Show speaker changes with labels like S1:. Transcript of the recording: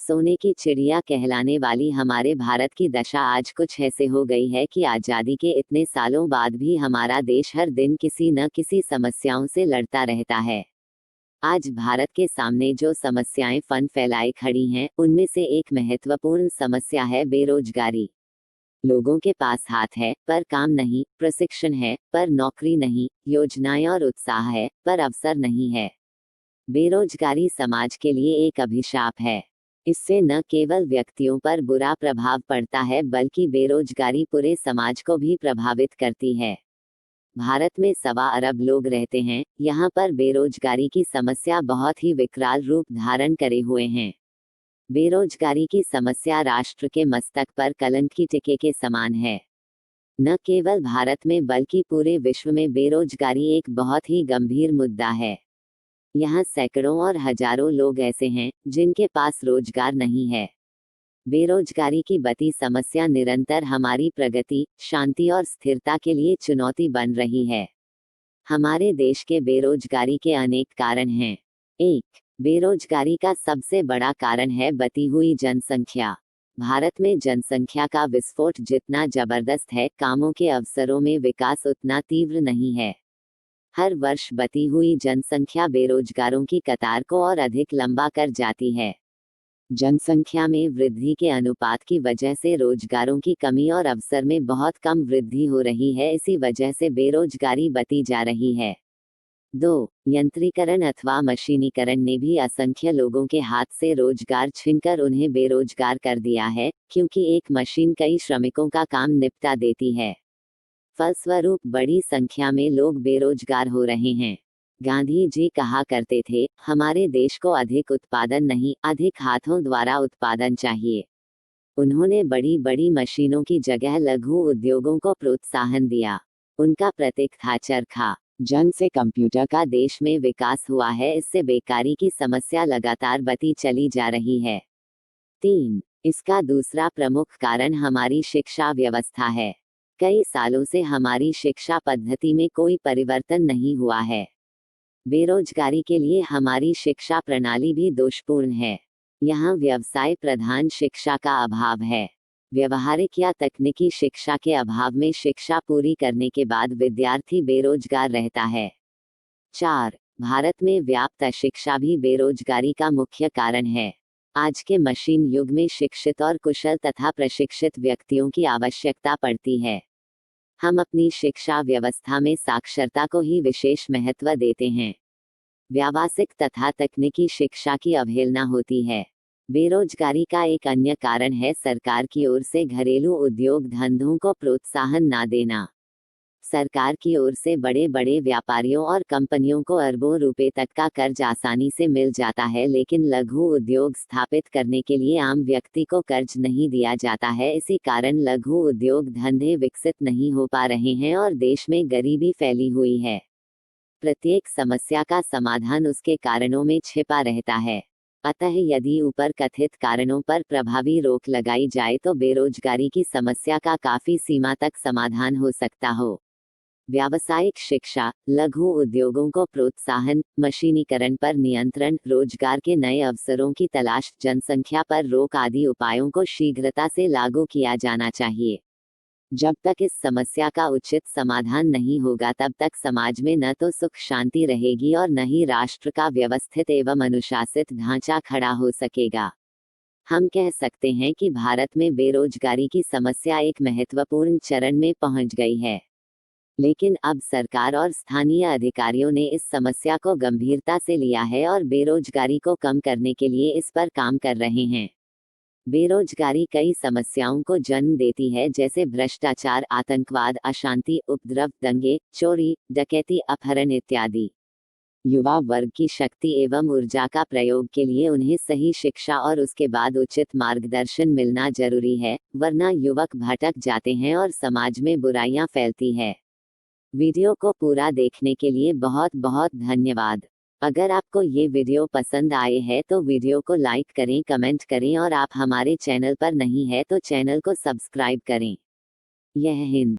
S1: सोने की चिड़िया कहलाने वाली हमारे भारत की दशा आज कुछ ऐसे हो गई है कि आज़ादी के इतने सालों बाद भी हमारा देश हर दिन किसी न किसी समस्याओं से लड़ता रहता है। आज भारत के सामने जो समस्याएं फन फैलाए खड़ी हैं, उनमें से एक महत्वपूर्ण समस्या है बेरोजगारी। लोगों के पास हाथ है पर काम नहीं, प्रशिक्षण है पर नौकरी नहीं, योजनाएं और उत्साह है पर अवसर नहीं है। बेरोजगारी समाज के लिए एक अभिशाप है। इससे न केवल व्यक्तियों पर बुरा प्रभाव पड़ता है बल्कि बेरोजगारी पूरे समाज को भी प्रभावित करती है। भारत में 1.25 अरब लोग रहते हैं, यहाँ पर बेरोजगारी की समस्या बहुत ही विकराल रूप धारण करे हुए हैं। बेरोजगारी की समस्या राष्ट्र के मस्तक पर कलंक की टिके के समान है। न केवल भारत में बल्कि पूरे विश्व में बेरोजगारी एक बहुत ही गंभीर मुद्दा है। यहाँ सैकड़ों और हजारों लोग ऐसे हैं जिनके पास रोजगार नहीं है। बेरोजगारी की बढ़ती समस्या निरंतर हमारी प्रगति, शांति और स्थिरता के लिए चुनौती बन रही है। हमारे देश के बेरोजगारी के अनेक कारण हैं। 1. बेरोजगारी का सबसे बड़ा कारण है बढ़ती हुई जनसंख्या। भारत में जनसंख्या का विस्फोट जितना जबरदस्त है, कामों के अवसरों में विकास उतना तीव्र नहीं है। हर वर्ष बढ़ती हुई जनसंख्या बेरोजगारों की कतार को और अधिक लंबा कर जाती है। जनसंख्या में वृद्धि के अनुपात की वजह से रोजगारों की कमी और अवसर में बहुत कम वृद्धि हो रही है, इसी वजह से बेरोजगारी बढ़ती जा रही है। 2. यंत्रीकरण अथवा मशीनीकरण ने भी असंख्य लोगों के हाथ से रोजगार छीनकर उन्हें बेरोजगार कर दिया है, क्योंकि एक मशीन कई श्रमिकों का काम निपटा देती है। फलस्वरूप बड़ी संख्या में लोग बेरोजगार हो रहे हैं। गांधी जी कहा करते थे, हमारे देश को अधिक उत्पादन नहीं, अधिक हाथों द्वारा उत्पादन चाहिए। उन्होंने बड़ी बड़ी मशीनों की जगह लघु उद्योगों को प्रोत्साहन दिया। उनका प्रतीक था चरखा। जंग से कंप्यूटर का देश में विकास हुआ है, इससे बेकारी की समस्या लगातार बढ़ती चली जा रही है। 3. इसका दूसरा प्रमुख कारण हमारी शिक्षा व्यवस्था है। कई सालों से हमारी शिक्षा पद्धति में कोई परिवर्तन नहीं हुआ है। बेरोजगारी के लिए हमारी शिक्षा प्रणाली भी दोषपूर्ण है। यहाँ व्यवसाय प्रधान शिक्षा का अभाव है। व्यवहारिक या तकनीकी शिक्षा के अभाव में शिक्षा पूरी करने के बाद विद्यार्थी बेरोजगार रहता है। 4. भारत में व्याप्त अशिक्षा भी बेरोजगारी का मुख्य कारण है। आज के मशीन युग में शिक्षित और कुशल तथा प्रशिक्षित व्यक्तियों की आवश्यकता पड़ती है। हम अपनी शिक्षा व्यवस्था में साक्षरता को ही विशेष महत्व देते हैं। व्यावसायिक तथा तकनीकी शिक्षा की अवहेलना होती है। बेरोजगारी का एक अन्य कारण है सरकार की ओर से घरेलू उद्योग धंधों को प्रोत्साहन न देना। सरकार की ओर से बड़े बड़े व्यापारियों और कंपनियों को अरबों रुपए तक का कर्ज आसानी से मिल जाता है, लेकिन लघु उद्योग स्थापित करने के लिए आम व्यक्ति को कर्ज नहीं दिया जाता है। इसी कारण लघु उद्योग धंधे विकसित नहीं हो पा रहे हैं और देश में गरीबी फैली हुई है। प्रत्येक समस्या का समाधान उसके कारणों में छिपा रहता है। अतः यदि ऊपर कथित कारणों पर प्रभावी रोक लगाई जाए तो बेरोजगारी की समस्या का काफी सीमा तक समाधान हो सकता हो। व्यावसायिक शिक्षा, लघु उद्योगों को प्रोत्साहन, मशीनीकरण पर नियंत्रण, रोजगार के नए अवसरों की तलाश, जनसंख्या पर रोक आदि उपायों को शीघ्रता से लागू किया जाना चाहिए। जब तक इस समस्या का उचित समाधान नहीं होगा तब तक समाज में न तो सुख शांति रहेगी और न ही राष्ट्र का व्यवस्थित एवं अनुशासित ढांचा खड़ा हो सकेगा। हम कह सकते हैं कि भारत में बेरोजगारी की समस्या एक महत्वपूर्ण चरण में पहुंच गई है। लेकिन अब सरकार और स्थानीय अधिकारियों ने इस समस्या को गंभीरता से लिया है और बेरोजगारी को कम करने के लिए इस पर काम कर रहे हैं। बेरोजगारी कई समस्याओं को जन्म देती है, जैसे भ्रष्टाचार, आतंकवाद, अशांति, उपद्रव, दंगे, चोरी, डकैती, अपहरण इत्यादि। युवा वर्ग की शक्ति एवं ऊर्जा का प्रयोग के लिए उन्हें सही शिक्षा और उसके बाद उचित मार्गदर्शन मिलना जरूरी है, वरना युवक भटक जाते हैं और समाज में बुराइयां फैलती है। वीडियो को पूरा देखने के लिए बहुत बहुत धन्यवाद। अगर आपको ये वीडियो पसंद आए है तो वीडियो को लाइक करें, कमेंट करें और आप हमारे चैनल पर नहीं है तो चैनल को सब्सक्राइब करें। जय हिंद।